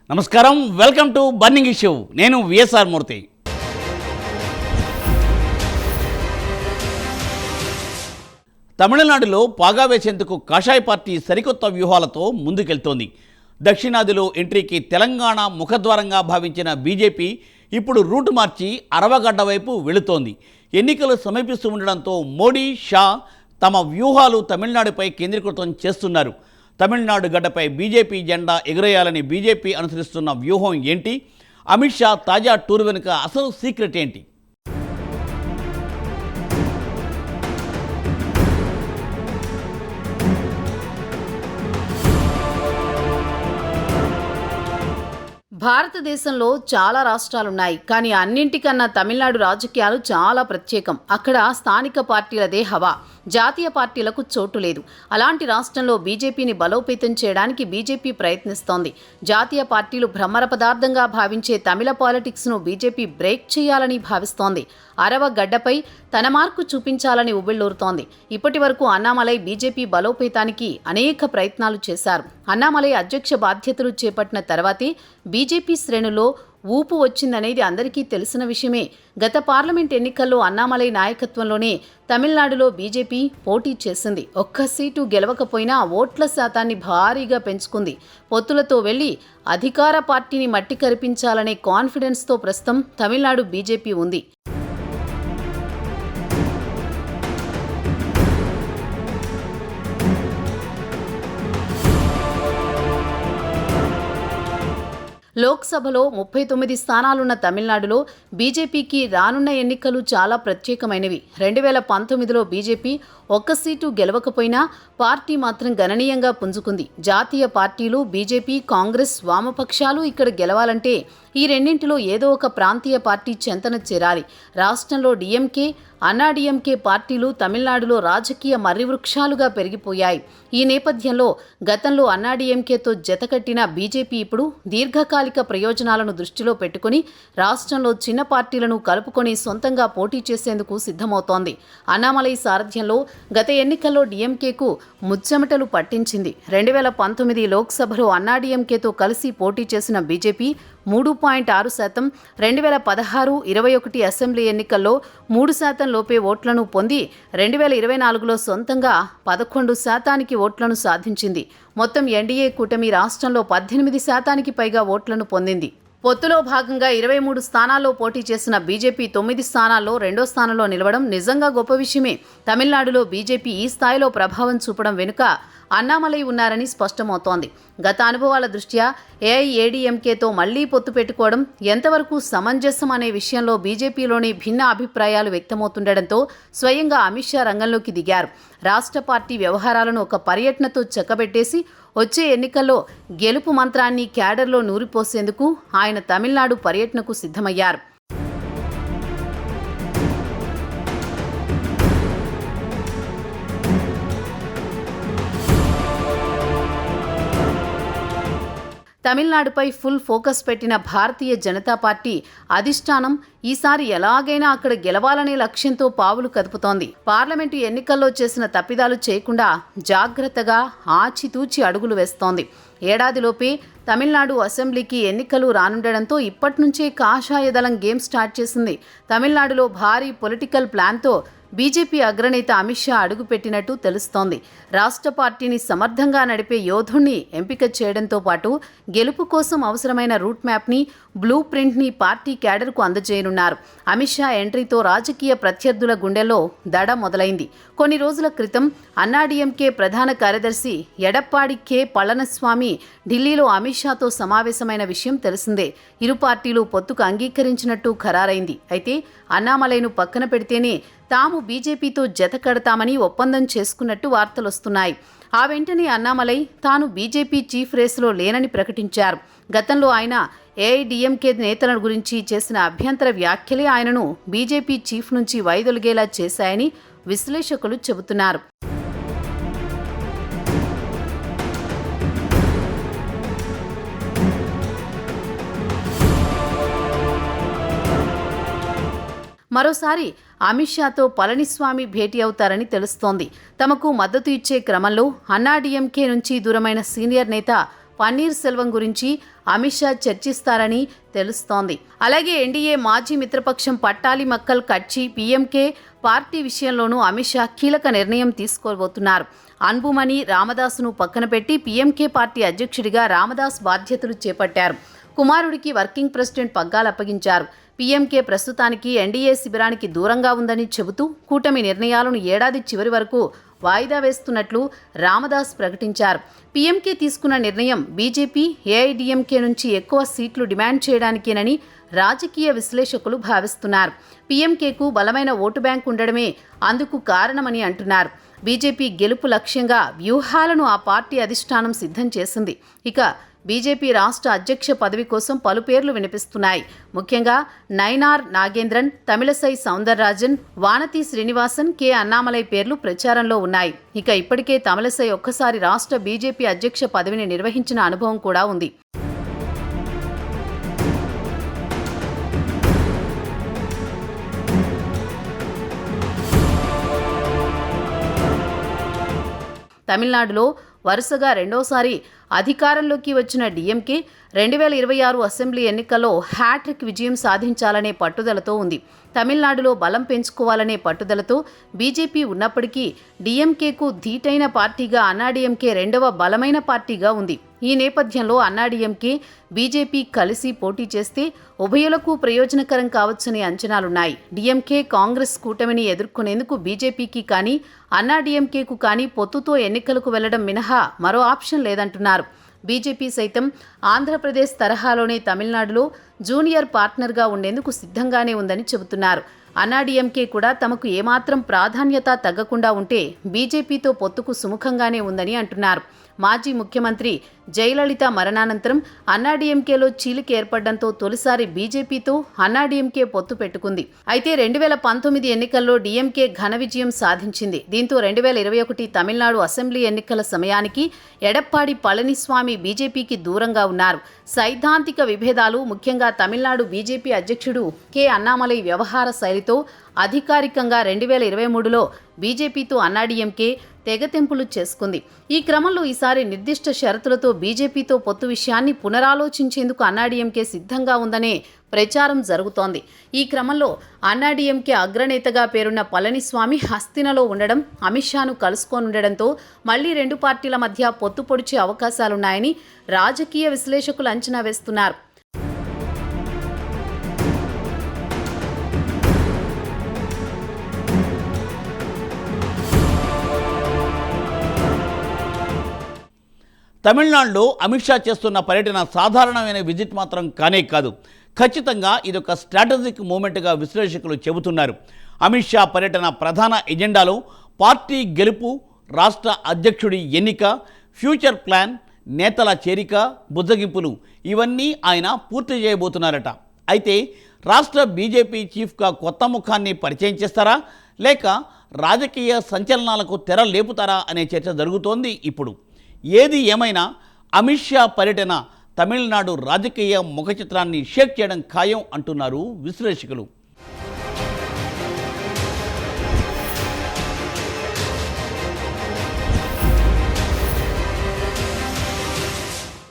నమస్కారం, welcome to burning issue. నేను VSR మూర్తి. తమిళనాడులో పాగా వేసేందుకు కాషాయ పార్టీ సరికొత్త వ్యూహాలతో ముందుకెళ్తోంది. దక్షిణాదిలో ఎంట్రీకి తెలంగాణ ముఖద్వారంగా భావించిన బీజేపీ ఇప్పుడు రూటు మార్చి అరవగడ్డ వైపు వెళుతోంది. ఎన్నికలు సమీపిస్తూ ఉండడంతో మోడీ, షా తమ వ్యూహాలు తమిళనాడుపై కేంద్రీకృతం చేస్తున్నారు. తమిళనాడు గడ్డపై బీజేపీ జెండా ఎగురేయాలని బీజేపీ అనుసరిస్తున్న వ్యూహం ఏంటి? అమిత్ షా తాజా టూర్ వెనుక అసలు సీక్రెట్ ఏంటి? భారతదేశంలో చాలా రాష్ట్రాలున్నాయి, కానీ అన్నింటికన్నా తమిళనాడు రాజకీయాలు చాలా ప్రత్యేకం. అక్కడ స్థానిక పార్టీలదే హవా, జాతీయ పార్టీలకు చోటు లేదు. అలాంటి రాష్ట్రంలో బీజేపీని బలోపేతం చేయడానికి బీజేపీ ప్రయత్నిస్తోంది. జాతీయ పార్టీలు భ్రమర పదార్థంగా భావించే తమిళ పాలిటిక్స్ను బీజేపీ బ్రేక్ చేయాలని భావిస్తోంది. అరవ గడ్డపై తన మార్కు చూపించాలని ఉవ్విళ్లూరుతోంది. ఇప్పటి వరకు అన్నామలై బీజేపీ బలోపేతానికి అనేక ప్రయత్నాలు చేశారు. అన్నామలై అధ్యక్ష బాధ్యతలు చేపట్టిన తర్వాతే బీజేపీ శ్రేణుల్లో ఊపు వచ్చిందనేది అందరికీ తెలిసిన విషయమే. గత పార్లమెంట్ ఎన్నికల్లో అన్నామలై నాయకత్వంలోనే తమిళనాడులో బీజేపీ పోటీ చేసింది. ఒక్క సీటు గెలవకపోయినా ఓట్ల శాతాన్ని భారీగా పెంచుకుంది. పొత్తులతో వెళ్లి అధికార పార్టీని మట్టి కరిపించాలనే కాన్ఫిడెన్స్తో ప్రస్తుతం తమిళనాడు బీజేపీ ఉంది. లోక్సభలో 39 స్థానాలున్న తమిళనాడులో బీజేపీకి రానున్న ఎన్నికలు చాలా ప్రత్యేకమైనవి. 2019లో బీజేపీ ఒక్క సీటు గెలవకపోయినా పార్టీ మాత్రం గణనీయంగా పుంజుకుంది. జాతీయ పార్టీలు బీజేపీ, కాంగ్రెస్, వామపక్షాలు ఇక్కడ గెలవాలంటే ఈ రెండింటిలో ఏదో ఒక ప్రాంతీయ పార్టీ చెంతన చేరాలి. రాష్ట్రంలో డీఎంకే, అన్నాడీఎంకే పార్టీలు తమిళనాడులో రాజకీయ మర్రివృక్షాలుగా పెరిగిపోయాయి. ఈ నేపథ్యంలో గతంలో అన్నాడీఎంకేతో జతకట్టిన బీజేపీ ఇప్పుడు దీర్ఘకాలిక ప్రయోజనాలను దృష్టిలో పెట్టుకుని రాష్ట్రంలో చిన్న పార్టీలను కలుపుకొని సొంతంగా పోటీ చేసేందుకు సిద్ధమవుతోంది. అన్నామలై సారథ్యంలో గత ఎన్నికల్లో డీఎంకేకు ముచ్చెమటలు పట్టించింది. 2019 లోక్సభలో అన్నాడీఎంకేతో కలిసి పోటీ చేసిన బీజేపీ 3.6%, 2016-21 అసెంబ్లీ ఎన్నికల్లో 3% లోపే ఓట్లను పొంది 2024లో సొంతంగా 11% ఓట్లను సాధించింది. మొత్తం ఎన్డీఏ కూటమి రాష్ట్రంలో 18% పైగా ఓట్లను పొందింది. పొత్తులో భాగంగా 23 స్థానాల్లో పోటీ చేసిన బీజేపీ 9 స్థానాల్లో రెండో స్థానంలో నిలవడం నిజంగా గొప్ప విషయమే. తమిళనాడులో బీజేపీ ఈ స్థాయిలో ప్రభావం చూపడం వెనుక అన్నామలై ఉన్నారని స్పష్టమవుతోంది. గత అనుభవాల దృష్ట్యా ఏఐఏడీఎంకేతో మళ్లీ పొత్తు పెట్టుకోవడం ఎంతవరకు సమంజసం అనే విషయంలో బీజేపీలోని భిన్న అభిప్రాయాలు వ్యక్తమవుతుండటంతో స్వయంగా అమిత్ షా రంగంలోకి దిగారు. రాష్ట్ర పార్టీ వ్యవహారాలను ఒక పర్యటనతో చక్కబెట్టేసి వచ్చే ఎన్నికల్లో గెలుపు మంత్రాన్ని క్యాడర్లో నూరిపోసేందుకు ఆయన తమిళనాడు పర్యటనకు సిద్ధమయ్యారు. తమిళనాడుపై ఫుల్ ఫోకస్ పెట్టిన భారతీయ జనతా పార్టీ అధిష్టానం ఈసారి ఎలాగైనా అక్కడ గెలవాలనే లక్ష్యంతో పావులు కదుపుతోంది. పార్లమెంటు ఎన్నికల్లో చేసిన తప్పిదాలు చేయకుండా జాగ్రత్తగా ఆచితూచి అడుగులు వేస్తోంది. ఏడాదిలోపే తమిళనాడు అసెంబ్లీకి ఎన్నికలు రానుండడంతో ఇప్పటి నుంచే కాషాయ దళం గేమ్ స్టార్ట్ చేసింది. తమిళనాడులో భారీ పొలిటికల్ ప్లాన్తో బీజేపీ అగ్రనేత అమిత్ షా అడుగుపెట్టినట్టు తెలుస్తోంది. రాష్ట్ర పార్టీని సమర్థంగా నడిపే యోధుణ్ణి ఎంపిక చేయడంతో పాటు గెలుపు కోసం అవసరమైన రూట్ మ్యాప్ని, బ్లూ ప్రింట్ని పార్టీ క్యాడర్కు అందజేయనున్నారు. అమిత్ షా ఎంట్రీతో రాజకీయ ప్రత్యర్థుల గుండెల్లో దడ మొదలైంది. కొన్ని రోజుల క్రితం అన్నాడీఎంకే ప్రధాన కార్యదర్శి ఎడప్పాడి కె పళనిస్వామి ఢిల్లీలో అమిత్ షాతో సమావేశమైన విషయం తెలిసిందే. ఇరు పార్టీలు పొత్తుకు అంగీకరించినట్టు ఖరారైంది. అయితే అన్నామలైను పక్కన పెడితేనే తాము బీజేపీతో జత కడతామని ఒప్పందం చేసుకున్నట్టు వార్తలొస్తున్నాయి. ఆ వెంటనే అన్నామలై తాను బీజేపీ చీఫ్ రేసులో లేనని ప్రకటించారు. గతంలో ఆయన ఏఐడీఎంకే నేతల గురించి చేసిన అభ్యంతర వ్యాఖ్యలే ఆయనను బీజేపీ చీఫ్ నుంచి వైదొలిగేలా చేశాయని విశ్లేషకులు చెబుతున్నారు. మరోసారి అమిత్ షాతో పళనిస్వామి భేటీ అవుతారని తెలుస్తోంది. తమకు మద్దతు ఇచ్చే క్రమంలో అన్నాడీఎంకే నుంచి దూరమైన సీనియర్ నేత పన్నీర్ సెల్వం గురించి అమిత్ షా చర్చిస్తారని తెలుస్తోంది. అలాగే ఎన్డీఏ మాజీ మిత్రపక్షం పట్టాలి మక్కల్ కట్చి పీఎంకే పార్టీ విషయంలోనూ అమిత్ షా కీలక నిర్ణయం తీసుకోబోతున్నారు. అన్బుమణి రామదాసును పక్కన పెట్టి పీఎంకే పార్టీ అధ్యక్షుడిగా రామదాస్ బాధ్యతలు చేపట్టారు. కుమారుడికి వర్కింగ్ ప్రెసిడెంట్ పగ్గాలు అప్పగించారు. పీఎంకే ప్రస్తుతానికి ఎన్డీఏ శిబిరానికి దూరంగా ఉందని చెబుతూ కూటమి నిర్ణయాలను ఏడాది చివరి వరకు వాయిదా వేస్తున్నట్లు రామదాస్ ప్రకటించారు. పీఎంకే తీసుకున్న నిర్ణయం బీజేపీ, ఏఐడీఎంకే నుంచి ఎక్కువ సీట్లు డిమాండ్ చేయడానికేనని రాజకీయ విశ్లేషకులు భావిస్తున్నారు. పీఎంకేకు బలమైన ఓటు బ్యాంక్ ఉండడమే అందుకు కారణమని అంటున్నారు. బీజేపీ గెలుపు లక్ష్యంగా వ్యూహాలను ఆ పార్టీ అధిష్టానం సిద్ధం చేసింది. ఇక బీజేపీ రాష్ట్ర అధ్యక్ష పదవి కోసం పలు పేర్లు వినిపిస్తున్నాయి. ముఖ్యంగా నైనార్ నాగేంద్రన్, తమిళసై సౌందరరాజన్, వానతి శ్రీనివాసన్, కె అన్నామలై పేర్లు ప్రచారంలో ఉన్నాయి. ఇక ఇప్పటికే తమిళసై ఒక్కసారి రాష్ట్ర బీజేపీ అధ్యక్ష పదవిని నిర్వహించిన అనుభవం కూడా ఉంది. తమిళనాడులో వరుసగా రెండోసారి అధికారంలోకి వచ్చిన డీఎంకే 2026 అసెంబ్లీ ఎన్నికల్లో హ్యాట్రిక్ విజయం సాధించాలనే పట్టుదలతో ఉంది. తమిళనాడులో బలం పెంచుకోవాలనే పట్టుదలతో బీజేపీ ఉన్నప్పటికీ డీఎంకేకు ధీటైన పార్టీగా అన్నాడీఎంకే రెండవ బలమైన పార్టీగా ఉంది. ఈ నేపథ్యంలో అన్నాడీఎంకే, బీజేపీ కలిసి పోటీ చేస్తే ఉభయులకు ప్రయోజనకరం కావచ్చని అంచనాలున్నాయి. డీఎంకే కాంగ్రెస్ కూటమిని ఎదుర్కొనేందుకు బీజేపీకి కానీ అన్నాడీఎంకేకు కానీ పొత్తుతో ఎన్నికలకు వెళ్లడం మినహా మరో ఆప్షన్ లేదంటున్నారు. బీజేపీ సైతం ఆంధ్రప్రదేశ్ తరహాలోనే తమిళనాడులో జూనియర్ పార్ట్నర్గా ఉండేందుకు సిద్ధంగానే ఉందని చెబుతున్నారు. అన్నాడీఎంకే కూడా తమకు ఏమాత్రం ప్రాధాన్యత తగ్గకుండా ఉంటే బీజేపీతో పొత్తుకు సుముఖంగానే ఉందని అంటున్నారు. మాజీ ముఖ్యమంత్రి జయలలిత మరణానంతరం అన్నాడీఎంకేలో చీలిక ఏర్పడడంతో తొలిసారి బీజేపీతో అన్నాడీఎంకే పొత్తు పెట్టుకుంది. అయితే 2019 ఎన్నికల్లో డీఎంకే ఘన విజయం సాధించింది. దీంతో 2021 తమిళనాడు అసెంబ్లీ ఎన్నికల సమయానికి ఎడప్పాడి పళనిస్వామి బీజేపీకి దూరంగా ఉన్నారు. సైద్ధాంతిక విభేదాలు, ముఖ్యంగా తమిళనాడు బీజేపీ అధ్యక్షుడు కె అన్నామలై వ్యవహార శైలితో అధికారికంగా 2023లో బీజేపీతో అన్నాడీఎంకే తెగతెంపులు చేసుకుంది. ఈ క్రమంలో ఈసారి నిర్దిష్ట షరతులతో బీజేపీతో పొత్తు విషయాన్ని పునరాలోచించేందుకు అన్నాడీఎంకే సిద్ధంగా ఉందనే ప్రచారం జరుగుతోంది. ఈ క్రమంలో అన్నాడీఎంకే అగ్రనేతగా పేరున్న పళనిస్వామి హస్తినలో ఉండడం, అమిత్ షాను కలుసుకోనుండడంతో మళ్లీ రెండు పార్టీల మధ్య పొత్తు పొడిచే అవకాశాలున్నాయని రాజకీయ విశ్లేషకులు అంచనా వేస్తున్నారు. తమిళనాడులో అమిత్ షా చేస్తున్న పర్యటన సాధారణమైన విజిట్ మాత్రం కానే కాదు. ఖచ్చితంగా ఇదొక స్ట్రాటజిక్ మూమెంట్గా విశ్లేషకులు చెబుతున్నారు. అమిత్ షా పర్యటన ప్రధాన ఎజెండాలో పార్టీ గెలుపు, రాష్ట్ర అధ్యక్షుడి ఎన్నిక, ఫ్యూచర్ ప్లాన్, నేతల చేరిక, బుజ్జగింపులు ఇవన్నీ ఆయన పూర్తి చేయబోతున్నారట. అయితే రాష్ట్ర బీజేపీ చీఫ్గా కొత్త ముఖాన్ని పరిచయం చేస్తారా, లేక రాజకీయ సంచలనాలకు తెర లేపుతారా అనే చర్చ జరుగుతోంది ఇప్పుడు. ఏది ఏమైనా అమిత్ షా పర్యటన తమిళనాడు రాజకీయ ముఖచిత్రాన్ని షేక్ చేయడం ఖాయం అంటున్నారు విశ్లేషకులు.